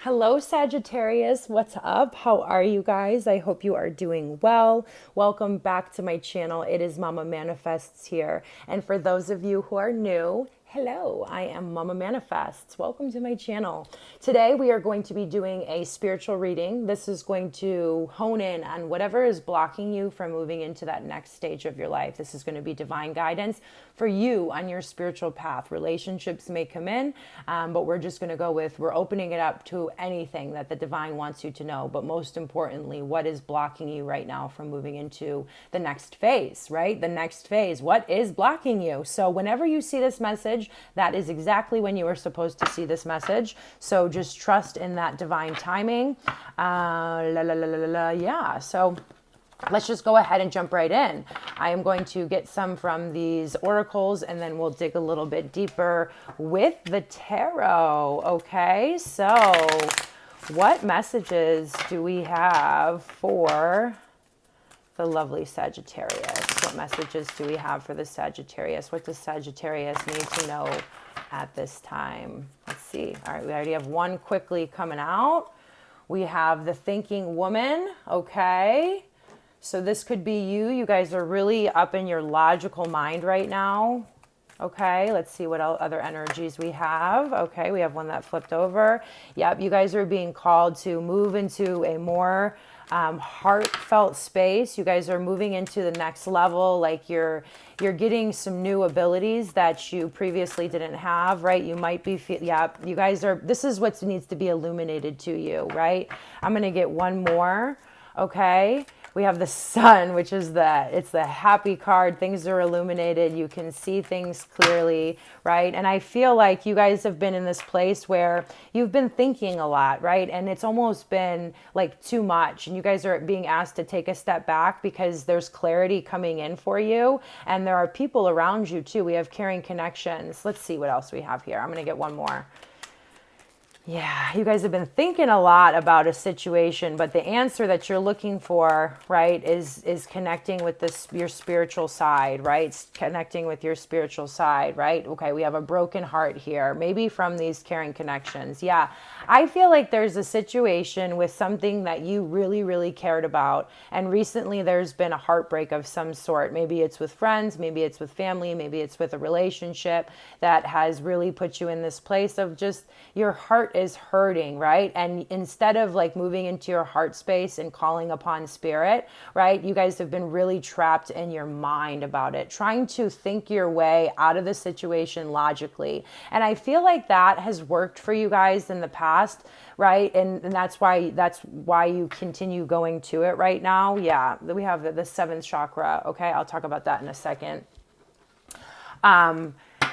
Hello, Sagittarius. What's up? How are you guys? I hope you are doing well. Welcome back to my channel. It is Mama Manifests here. And for those of you who are new, hello, I am Mama Manifests. Welcome to my channel. Today we are going to be doing a spiritual reading. This is going to hone in on whatever is blocking you from moving into that next stage of your life. This is going to be divine guidance for you on your spiritual path. Relationships may come in, but we're just going to go with, we're opening it up to anything that the divine wants you to know. But most importantly, what is blocking you right now from moving into the next phase, right? The next phase. What is blocking you? So whenever you see this message, that is exactly when you are supposed to see this message. So just trust in that divine timing. Yeah. So let's just go ahead and jump right in. I am going to get some from these oracles and then we'll dig a little bit deeper with the tarot. Okay, so what messages do we have for the lovely Sagittarius? What messages do we have for the Sagittarius? What does Sagittarius need to know at this time? Let's see. All right, we already have one quickly coming out. We have the thinking woman. Okay. So this could be you. You guys are really up in your logical mind right now. Okay, let's see what other energies we have. Okay, we have one that flipped over. Yep, you guys are being called to move into a more heartfelt space. You guys are moving into the next level. Like you're getting some new abilities that you previously didn't have, right? You might be, yep, you guys are, this is what needs to be illuminated to you, right? I'm going to get one more. Okay. We have the sun, which is it's the happy card. Things are illuminated. You can see things clearly, right? And I feel like you guys have been in this place where you've been thinking a lot, right? And it's almost been like too much. And you guys are being asked to take a step back because there's clarity coming in for you. And there are people around you too. We have caring connections. Let's see what else we have here. I'm going to get one more. Yeah, you guys have been thinking a lot about a situation, but the answer that you're looking for, right, is connecting with your spiritual side, right? It's connecting with your spiritual side, right? Okay, we have a broken heart here, maybe from these caring connections. Yeah, I feel like there's a situation with something that you really, really cared about, and recently there's been a heartbreak of some sort. Maybe it's with friends, maybe it's with family, maybe it's with a relationship that has really put you in this place of just your heart is hurting, right? And instead of like moving into your heart space and calling upon spirit, right? You guys have been really trapped in your mind about it, trying to think your way out of the situation logically. And I feel like that has worked for you guys in the past, right? And that's why you continue going to it right now. Yeah, we have the seventh chakra. Okay, I'll talk about that in a second.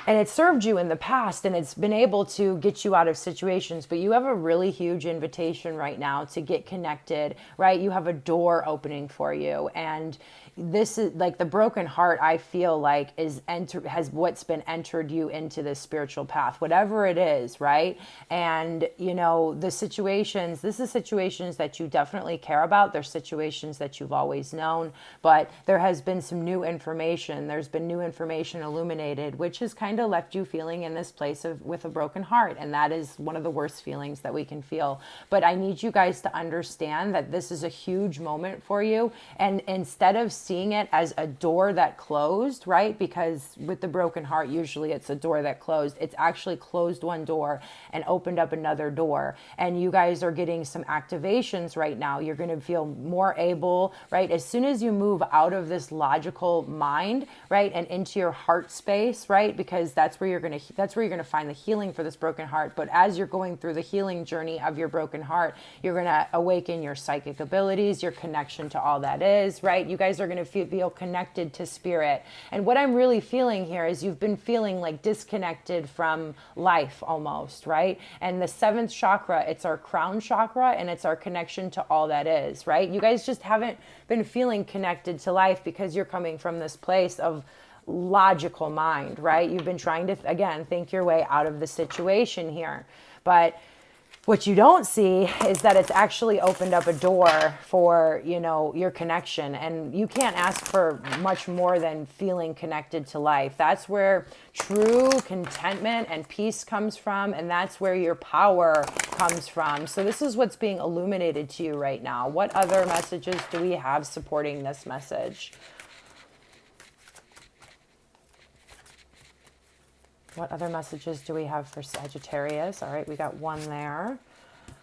And it served you in the past and it's been able to get you out of situations, but you have a really huge invitation right now to get connected, right? You have a door opening for you. And this is like the broken heart, I feel like has what's been entered you into this spiritual path, whatever it is, right? And you know, this is situations that you definitely care about. They're situations that you've always known, but there has been some new information. There's been new information illuminated, which has kind of left you feeling in this place with a broken heart. And that is one of the worst feelings that we can feel. But I need you guys to understand that this is a huge moment for you. And instead of seeing it as a door that closed, right? Because with the broken heart, usually it's a door that closed. It's actually closed one door and opened up another door. And you guys are getting some activations right now. You're going to feel more able, right? As soon as you move out of this logical mind, right? And into your heart space, right? Because that's where you're going to find the healing for this broken heart. But as you're going through the healing journey of your broken heart, you're going to awaken your psychic abilities, your connection to all that is, right? You guys are going to feel connected to spirit. And what I'm really feeling here is you've been feeling like disconnected from life almost, right? And the seventh chakra, it's our crown chakra and it's our connection to all that is, right? You guys just haven't been feeling connected to life because you're coming from this place of logical mind, right? You've been trying to, again, think your way out of the situation here. But What you don't see is that it's actually opened up a door for, you know, your connection. And you can't ask for much more than feeling connected to life. That's where true contentment and peace comes from. And that's where your power comes from. So this is what's being illuminated to you right now. What other messages do we have supporting this message? What other messages do we have for Sagittarius? All right, we got one there.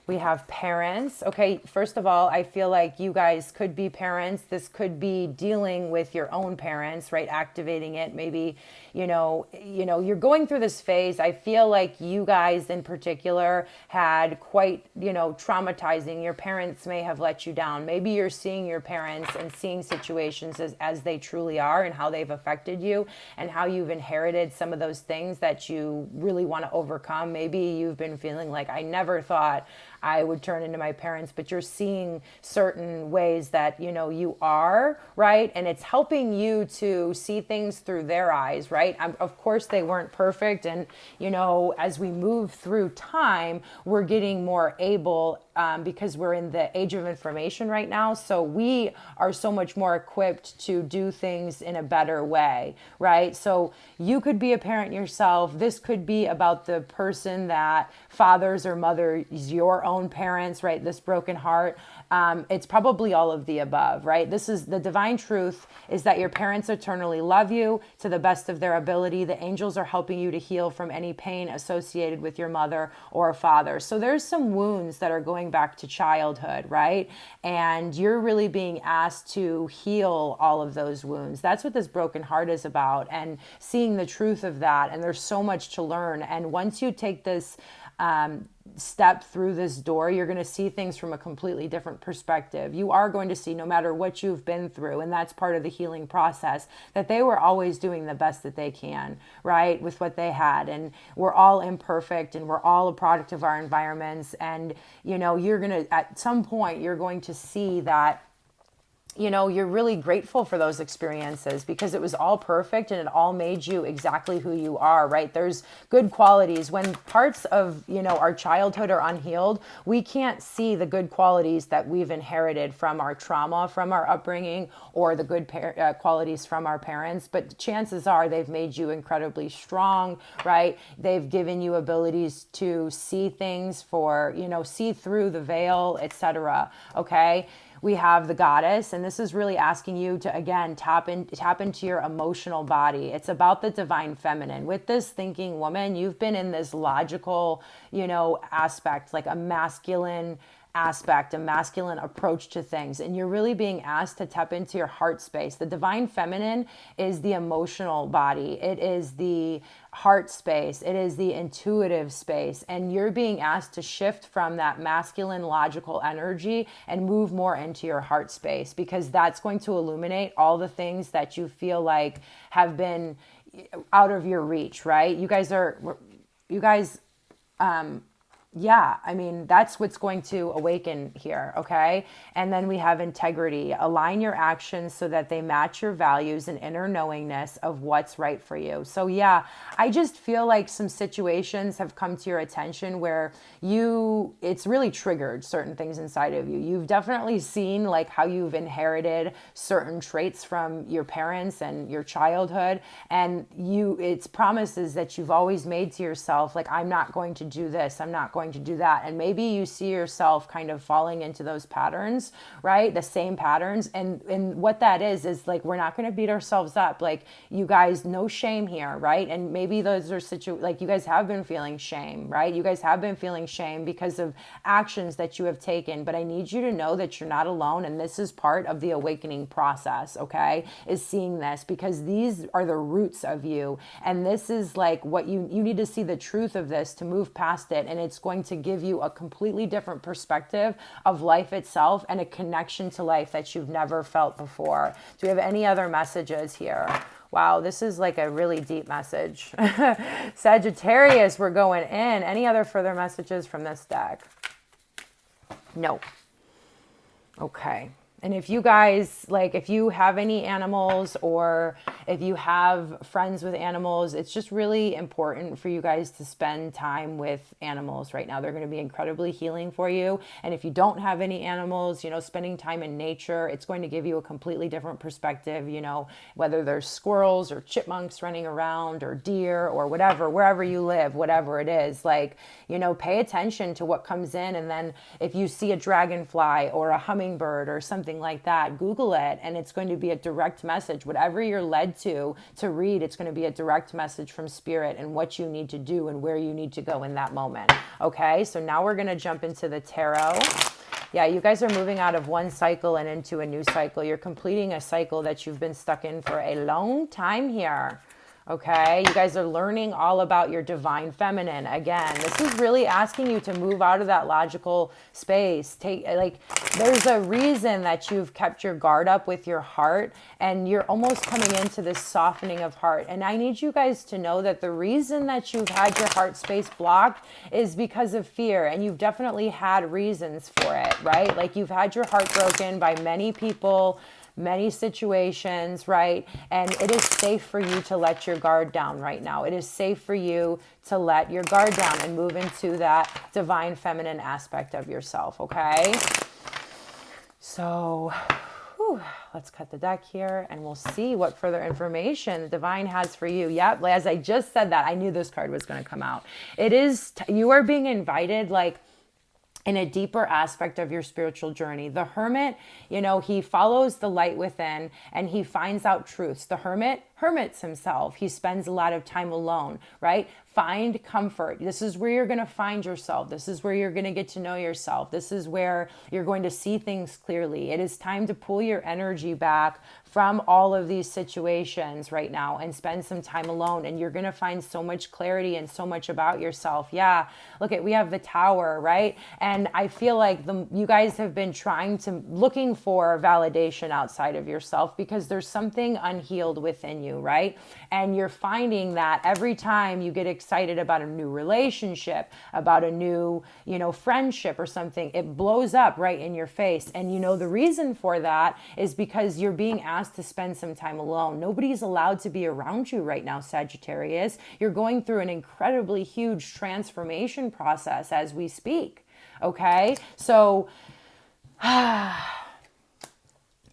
We have parents. Okay, first of all, I feel like you guys could be parents. This could be dealing with your own parents, right? Activating it. Maybe, you know, you're going through this phase. I feel like you guys in particular had quite, you know, traumatizing. Your parents may have let you down. Maybe you're seeing your parents and seeing situations as they truly are and how they've affected you and how you've inherited some of those things that you really want to overcome. Maybe you've been feeling like, I never thought I would turn into my parents, but you're seeing certain ways that, you know, you are, right? And it's helping you to see things through their eyes, right? Of course, they weren't perfect. And, you know, as we move through time, we're getting more able because we're in the age of information right now. So we are so much more equipped to do things in a better way, right? So you could be a parent yourself. This could be about the person that fathers or mothers your own parents, right? This broken heart. It's probably all of the above, right? This is the divine truth, is that your parents eternally love you to the best of their ability. The angels are helping you to heal from any pain associated with your mother or father. So there's some wounds that are going back to childhood, right? And you're really being asked to heal all of those wounds. That's what this broken heart is about, and seeing the truth of that. And there's so much to learn. And once you take this step through this door, you're going to see things from a completely different perspective. You are going to see, no matter what you've been through, and that's part of the healing process, that they were always doing the best that they can, right, with what they had. And we're all imperfect, and we're all a product of our environments. And, you know, you're going to, at some point, you're going to see that, you know, you're really grateful for those experiences because it was all perfect and it all made you exactly who you are, right? There's good qualities. When parts of, you know, our childhood are unhealed, we can't see the good qualities that we've inherited from our trauma, from our upbringing, or the good qualities from our parents. But chances are they've made you incredibly strong, right? They've given you abilities to see things for, you know, see through the veil, etc. Okay? We have the goddess, and this is really asking you to, again, tap into your emotional body. It's about the divine feminine. With this thinking woman, you've been in this logical, you know, aspect, like a masculine aspect, a masculine approach to things. And you're really being asked to tap into your heart space. The divine feminine is the emotional body. It is the heart space. It is the intuitive space. And you're being asked to shift from that masculine logical energy and move more into your heart space, because that's going to illuminate all the things that you feel like have been out of your reach, right? Yeah, I mean, that's what's going to awaken here, okay? And then we have integrity. Align your actions so that they match your values and inner knowingness of what's right for you. So yeah, I just feel like some situations have come to your attention where it's really triggered certain things inside of you. You've definitely seen like how you've inherited certain traits from your parents and your childhood, and it's promises that you've always made to yourself, like, I'm not going to do this, I'm not going to do that. And maybe you see yourself kind of falling into those patterns, right? The same patterns. And what that is like, we're not going to beat ourselves up. Like, you guys, no shame here, right? And maybe those are like, you guys have been feeling shame, right? You guys have been feeling shame because of actions that you have taken. But I need you to know that you're not alone. And this is part of the awakening process, okay? Is seeing this, because these are the roots of you. And this is like what you need to see the truth of this to move past it. And it's going to give you a completely different perspective of life itself and a connection to life that you've never felt before. Do we have any other messages here? Wow, this is like a really deep message. Sagittarius, we're going in. Any other further messages from this deck? No. Okay. And if you guys, like, if you have any animals or if you have friends with animals, it's just really important for you guys to spend time with animals right now. They're going to be incredibly healing for you. And if you don't have any animals, you know, spending time in nature, it's going to give you a completely different perspective, you know, whether there's squirrels or chipmunks running around or deer or whatever, wherever you live, whatever it is, like, you know, pay attention to what comes in. And then if you see a dragonfly or a hummingbird or something like that, Google it, and it's going to be a direct message. Whatever you're led to read, it's going to be a direct message from spirit and what you need to do and where you need to go in that moment. Okay, so now we're going to jump into the tarot. Yeah, you guys are moving out of one cycle and into a new cycle. You're completing a cycle that you've been stuck in for a long time here. Okay, you guys are learning all about your divine feminine. Again, this is really asking you to move out of that logical space. There's a reason that you've kept your guard up with your heart, and you're almost coming into this softening of heart. And I need you guys to know that the reason that you've had your heart space blocked is because of fear, and you've definitely had reasons for it, right? Like, you've had your heart broken by many people, many situations, right? And it is safe for you to let your guard down right now. It is safe for you to let your guard down and move into that divine feminine aspect of yourself, okay? So, let's cut the deck here and we'll see what further information the divine has for you. Yep, as I just said that, I knew this card was going to come out. It is, you are being invited, like, in a deeper aspect of your spiritual journey. The hermit, you know, he follows the light within and he finds out truths. The hermit hermits himself. He spends a lot of time alone, right? Find comfort. This is where you're going to find yourself. This is where you're going to get to know yourself. This is where you're going to see things clearly. It is time to pull your energy back from all of these situations right now and spend some time alone. And you're going to find so much clarity and so much about yourself. Yeah. Look we have the Tower, right? And I feel like you guys have been looking for validation outside of yourself because there's something unhealed within you, right? And you're finding that every time you get excited about a new relationship, about a new, you know, friendship or something, it blows up right in your face. And you know, the reason for that is because you're being asked to spend some time alone. Nobody's allowed to be around you right now, Sagittarius. You're going through an incredibly huge transformation process as we speak. Okay. So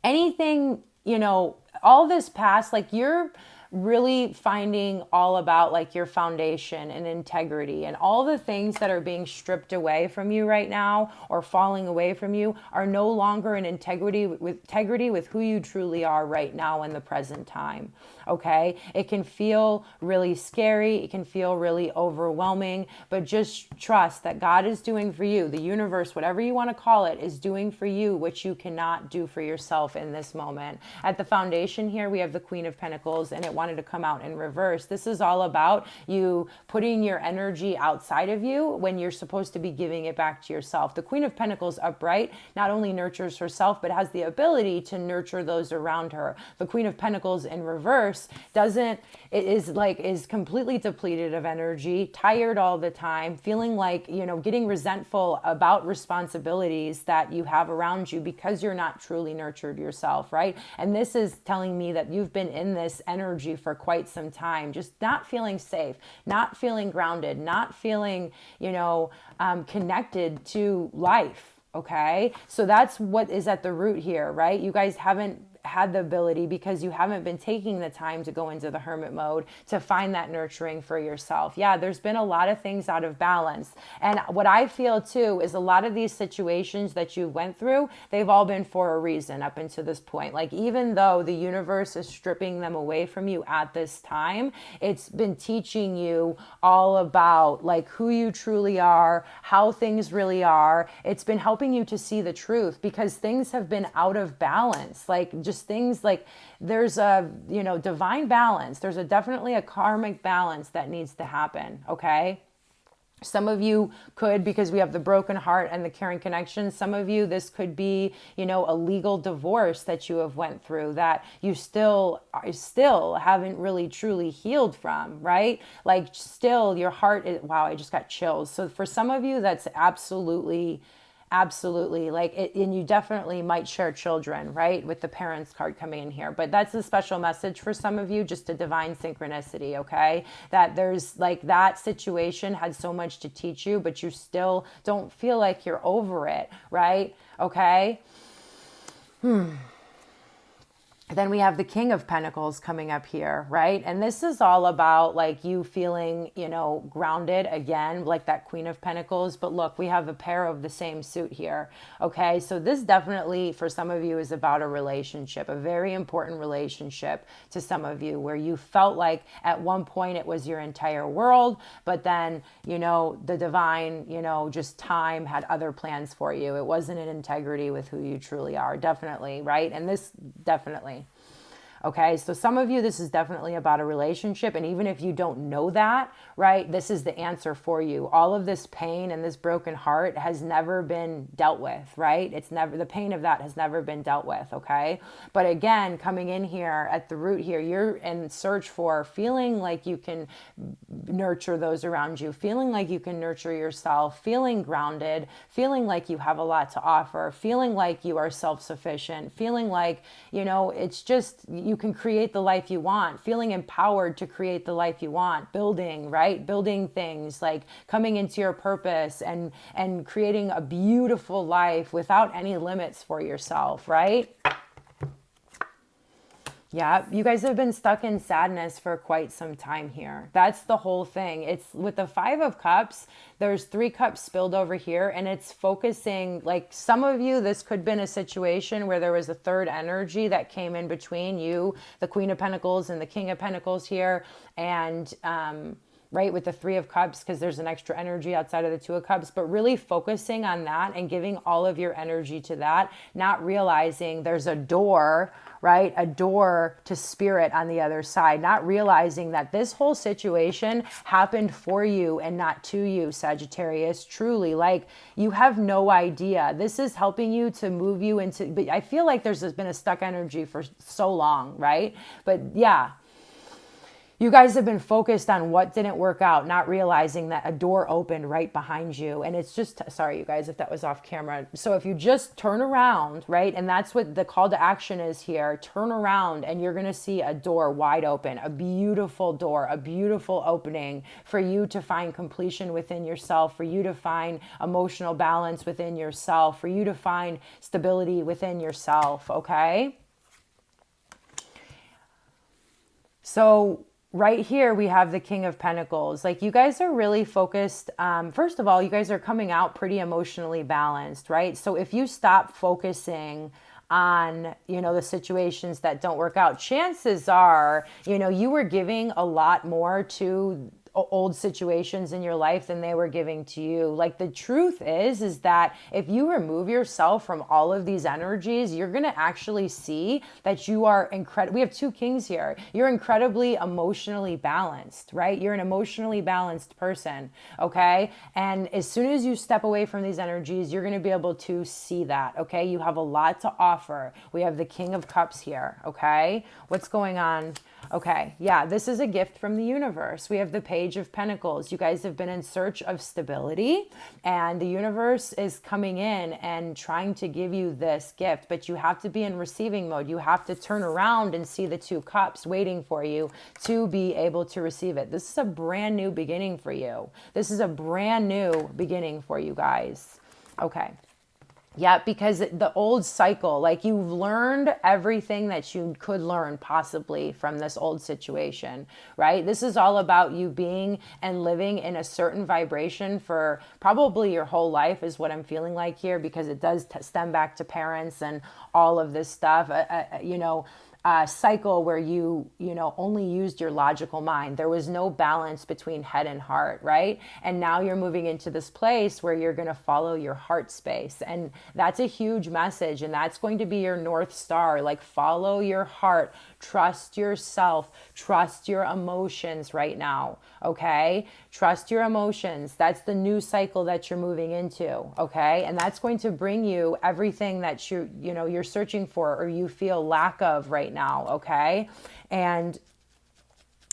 anything, you know, all this past, like, you're really finding all about, like, your foundation and integrity, and all the things that are being stripped away from you right now or falling away from you are no longer in integrity with who you truly are right now in the present time. Okay. It can feel really scary. It can feel really overwhelming, but just trust that God is doing for you. The universe, whatever you want to call it, is doing for you what you cannot do for yourself in this moment. At the foundation here, we have the Queen of Pentacles, and it wanted to come out in reverse. This is all about you putting your energy outside of you when you're supposed to be giving it back to yourself. The Queen of Pentacles upright not only nurtures herself, but has the ability to nurture those around her. The Queen of Pentacles in reverse is completely depleted of energy, tired all the time, feeling like, you know, getting resentful about responsibilities that you have around you because you're not truly nurtured yourself, right? And this is telling me that you've been in this energy for quite some time, just not feeling safe, not feeling grounded, not feeling, you know, connected to life. Okay. So that's what is at the root here, right? You guys haven't had the ability, because you haven't been taking the time to go into the hermit mode to find that nurturing for yourself. Yeah, there's been a lot of things out of balance. And what I feel too is a lot of these situations that you went through, they've all been for a reason up until this point. Like, even though the universe is stripping them away from you at this time, it's been teaching you all about, like, who you truly are, how things really are. It's been helping you to see the truth, because things have been out of balance. Like, just things like, there's a, you know, divine balance. There's definitely a karmic balance that needs to happen. Okay. Some of you could, because we have the broken heart and the caring connection, some of you, this could be, you know, a legal divorce that you have went through that you still haven't really truly healed from, right? Like, still your heart is, wow, I just got chills. So for some of you, that's absolutely Absolutely. Like it, and you definitely might share children, right? With the parents card coming in here. But that's a special message for some of you, just a divine synchronicity, okay? That there's like that situation had so much to teach you, but you still don't feel like you're over it, right? Okay? Then we have the King of Pentacles coming up here, right? And this is all about like you feeling, you know, grounded again, like that Queen of Pentacles. But look, we have a pair of the same suit here. Okay. So this definitely for some of you is about a relationship, a very important relationship to some of you where you felt like at one point it was your entire world, but then, you know, the divine, you know, just time had other plans for you. It wasn't in integrity with who you truly are. Definitely. Right. And this definitely. Okay, so some of you, this is definitely about a relationship. And even if you don't know that, right, this is the answer for you. All of this pain and this broken heart has never been dealt with, right? It's never, the pain of that has never been dealt with, okay? But again, coming in here at the root here, you're in search for feeling like you can nurture those around you, feeling like you can nurture yourself, feeling grounded, feeling like you have a lot to offer, feeling like you are self-sufficient, feeling like, you know, it's just, you can create the life you want, feeling empowered to create the life you want, building, right? Building things like coming into your purpose and creating a beautiful life without any limits for yourself, right? Yeah, you guys have been stuck in sadness for quite some time here. That's the whole thing. It's with the Five of Cups, there's 3 cups spilled over here, and it's focusing, like some of you, this could have been a situation where there was a third energy that came in between you, the Queen of Pentacles and the King of Pentacles here, and right, with the 3 of Cups, because there's an extra energy outside of the 2 of Cups, but really focusing on that and giving all of your energy to that, not realizing there's a door, right? A door to spirit on the other side, not realizing that this whole situation happened for you and not to you, Sagittarius. Truly, like you have no idea. This is helping you to move you into, but I feel like there's been a stuck energy for so long, right? But yeah. You guys have been focused on what didn't work out, not realizing that a door opened right behind you. And it's just, sorry, you guys, if that was off camera. So if you just turn around, right? And that's what the call to action is here. Turn around and you're going to see a door wide open, a beautiful door, a beautiful opening for you to find completion within yourself, for you to find emotional balance within yourself, for you to find stability within yourself. Okay. So right here, we have the King of Pentacles. Like you guys are really focused. First of all, you guys are coming out pretty emotionally balanced, right? So if you stop focusing on, you know, the situations that don't work out, chances are, you know, you were giving a lot more to old situations in your life than they were giving to you. Like the truth is that if you remove yourself from all of these energies, you're going to actually see that you are incredible. We have 2 kings here. You're incredibly emotionally balanced, right? You're an emotionally balanced person. Okay. And as soon as you step away from these energies, you're going to be able to see that. Okay. You have a lot to offer. We have the King of Cups here. Okay. What's going on? Okay, yeah, this is a gift from the universe. We have the Page of Pentacles. You guys have been in search of stability, and the universe is coming in and trying to give you this gift, but you have to be in receiving mode. You have to turn around and see the 2 cups waiting for you to be able to receive it. This is a brand new beginning for you. This is a brand new beginning for you guys. Okay. Yeah, because the old cycle, like you've learned everything that you could learn possibly from this old situation, right? This is all about you being and living in a certain vibration for probably your whole life is what I'm feeling like here, because it does stem back to parents and all of this stuff, you know, cycle where you know, only used your logical mind. There was no balance between head and heart, right? And now you're moving into this place where you're going to follow your heart space. And that's a huge message. And that's going to be your North Star. Like follow your heart, trust yourself, trust your emotions right now. Okay. Trust your emotions. That's the new cycle that you're moving into. Okay. And that's going to bring you everything that you're searching for or you feel lack of right now. Okay. And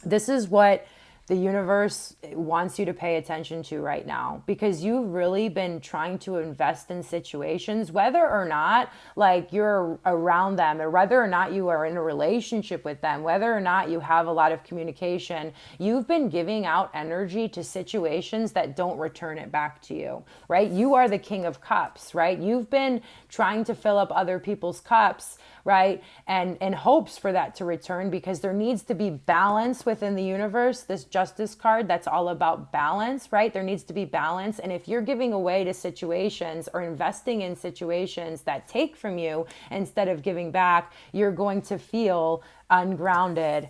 this is what the universe wants you to pay attention to right now, because you've really been trying to invest in situations, whether or not like you're around them, or whether or not you are in a relationship with them, whether or not you have a lot of communication. You've been giving out energy to situations that don't return it back to you, right? You are the King of Cups, right? You've been trying to fill up other people's cups, right? And in hopes for that to return, because there needs to be balance within the universe. This Justice card, that's all about balance, right? There needs to be balance. And if you're giving away to situations or investing in situations that take from you instead of giving back, you're going to feel ungrounded,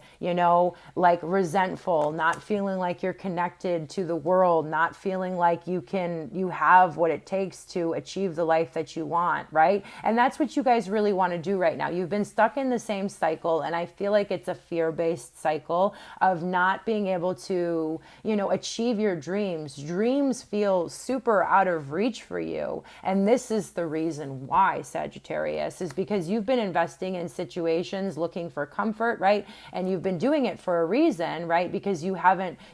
like resentful, not feeling like you're connected to the world, not feeling like you have what it takes to achieve the life that you want, right? And that's what you guys really want to do right now. You've been stuck in the same cycle, and I feel like it's a fear-based cycle of not being able to, achieve your dreams. Dreams feel super out of reach for you. And this is the reason why, Sagittarius, is because you've been investing in situations looking for comfort, right? And you've been doing it for a reason, right? Because you've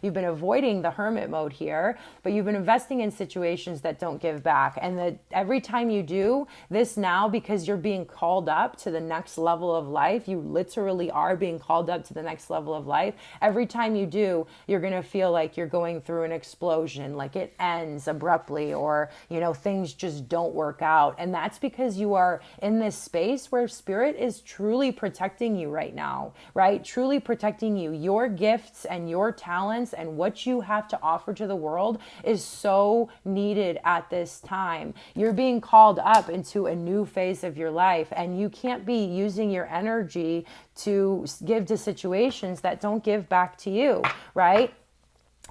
been avoiding the hermit mode here, but you've been investing in situations that don't give back. And every time you do this now, because you're being called up to the next level of life, you literally are being called up to the next level of life. Every time you do, you're going to feel like you're going through an explosion, like it ends abruptly, or, things just don't work out. And that's because you are in this space where spirit is truly protecting you right now, right? Truly protecting you. Your gifts and your talents and what you have to offer to the world is so needed at this time. You're being called up into a new phase of your life, and you can't be using your energy to give to situations that don't give back to you, right?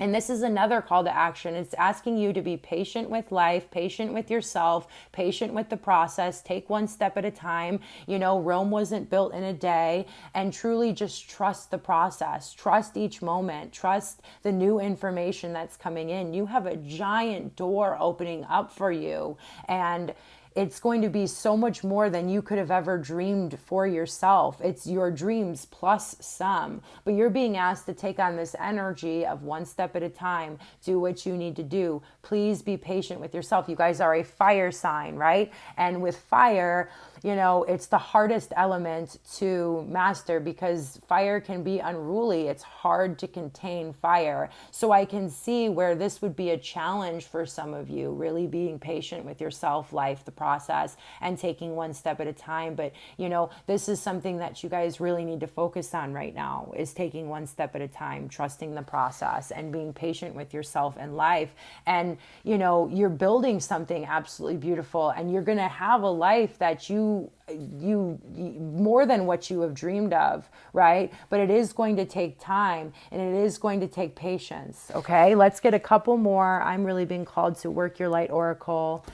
And this is another call to action. It's asking you to be patient with life, patient with yourself, patient with the process. Take one step at a time. Rome wasn't built in a day, and truly just trust the process. Trust each moment. Trust the new information that's coming in. You have a giant door opening up for you, and it's going to be so much more than you could have ever dreamed for yourself. It's your dreams plus some, but you're being asked to take on this energy of one step at a time. Do what you need to do. Please be patient with yourself. You guys are a fire sign, right? And with fire, it's the hardest element to master, because fire can be unruly. It's hard to contain fire. So I can see where this would be a challenge for some of you, really being patient with yourself, life, the process, and taking one step at a time. But, this is something that you guys really need to focus on right now, is taking one step at a time, trusting the process, and being patient with yourself and life. And, you're building something absolutely beautiful, and you're going to have a life that you more than what you have dreamed of, right? But it is going to take time, and it is going to take patience. Okay, let's get a couple more. I'm really being called to work your light oracle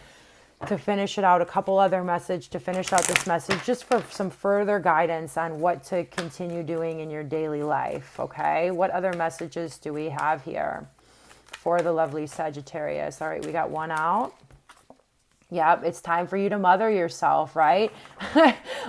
to finish it out. A couple other message to finish out this message, just for some further guidance on what to continue doing in your daily life. Okay, what other messages do we have here for the lovely Sagittarius? All right, we got one out. Yep, it's time for you to mother yourself, right?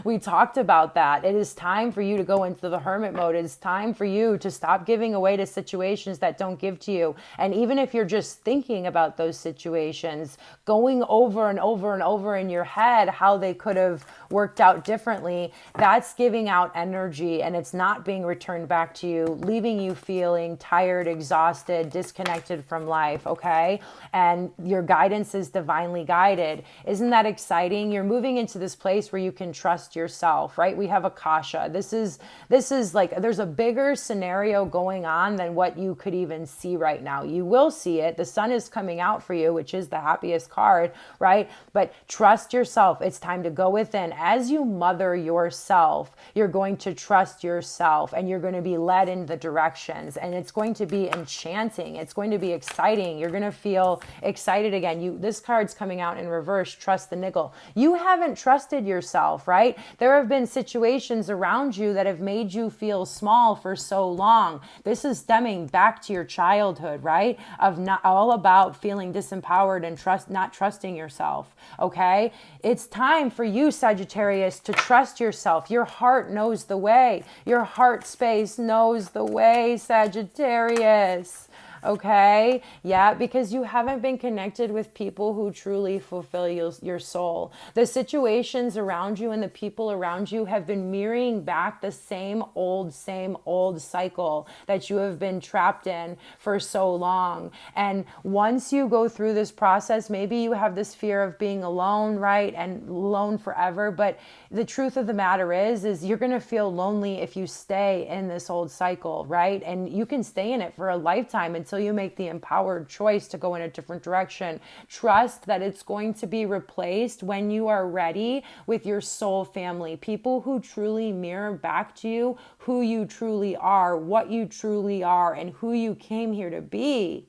We talked about that. It is time for you to go into the hermit mode. It is time for you to stop giving away to situations that don't give to you. And even if you're just thinking about those situations, going over and over and over in your head how they could have worked out differently, that's giving out energy, and it's not being returned back to you, leaving you feeling tired, exhausted, disconnected from life, okay? And your guidance is divinely guided. Isn't that exciting? You're moving into this place where you can trust yourself, right? We have Akasha. This is like, there's a bigger scenario going on than what you could even see right now. You will see it. The sun is coming out for you, which is the happiest card, right? But trust yourself. It's time to go within. As you mother yourself, you're going to trust yourself, and you're going to be led in the directions, and it's going to be enchanting. It's going to be exciting. You're going to feel excited again. This card's coming out in reverse, trust the niggle. You haven't trusted yourself, right? There have been situations around you that have made you feel small for so long. This is stemming back to your childhood, right? Of not all about feeling disempowered and not trusting yourself. Okay? It's time for you, Sagittarius, Sagittarius, to trust yourself. Your heart knows the way. Your heart space knows the way, Sagittarius. Okay? Yeah, because you haven't been connected with people who truly fulfill your soul. The situations around you and the people around you have been mirroring back the same old cycle that you have been trapped in for so long. And once you go through this process, maybe you have this fear of being alone, right? And alone forever. But the truth of the matter is you're going to feel lonely if you stay in this old cycle, right? And you can stay in it for a lifetime until you make the empowered choice to go in a different direction. Trust that it's going to be replaced when you are ready with your soul family, people who truly mirror back to you who you truly are, what you truly are, and who you came here to be.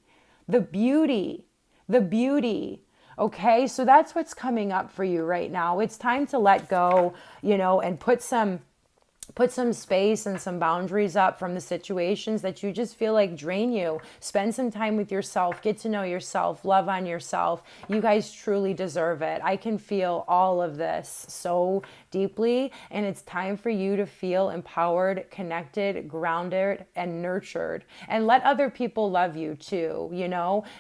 The beauty. Okay, so that's what's coming up for you right now. It's time to let go, and put some space and some boundaries up from the situations that you just feel like drain you. Spend some time with yourself, get to know yourself, love on yourself. You guys truly deserve it. I can feel all of this so deeply, and it's time for you to feel empowered, connected, grounded, and nurtured. And let other people love you too,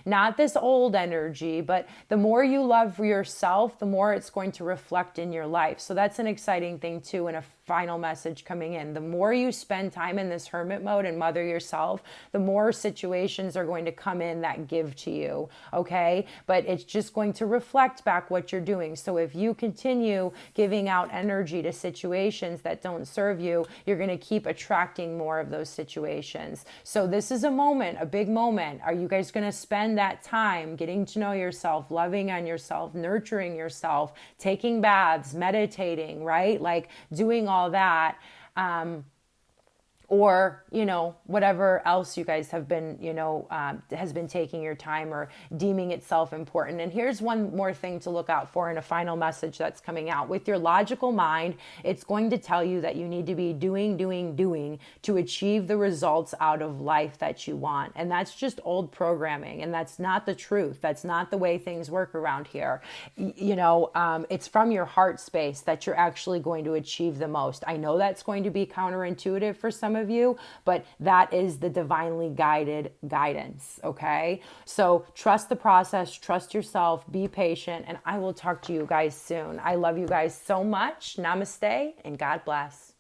not this old energy, but the more you love yourself, the more it's going to reflect in your life. So that's an exciting thing too, and a final message coming in. The more you spend time in this hermit mode and mother yourself, the more situations are going to come in that give to you, okay? But it's just going to reflect back what you're doing. So if you continue giving out energy to situations that don't serve you, you're going to keep attracting more of those situations. So this is a moment, a big moment. Are you guys going to spend that time getting to know yourself, loving on yourself, nurturing yourself, taking baths, meditating, right? Like doing all that, or whatever else you guys have been has been taking your time or deeming itself important. And here's one more thing to look out for in a final message that's coming out. With your logical mind, it's going to tell you that you need to be doing to achieve the results out of life that you want. And that's just old programming, and that's not the truth. That's not the way things work around here. It's from your heart space that you're actually going to achieve the most. I know that's going to be counterintuitive for some of you, but that is the divinely guided guidance. Okay. So trust the process, trust yourself, be patient, and I will talk to you guys soon. I love you guys so much. Namaste and God bless.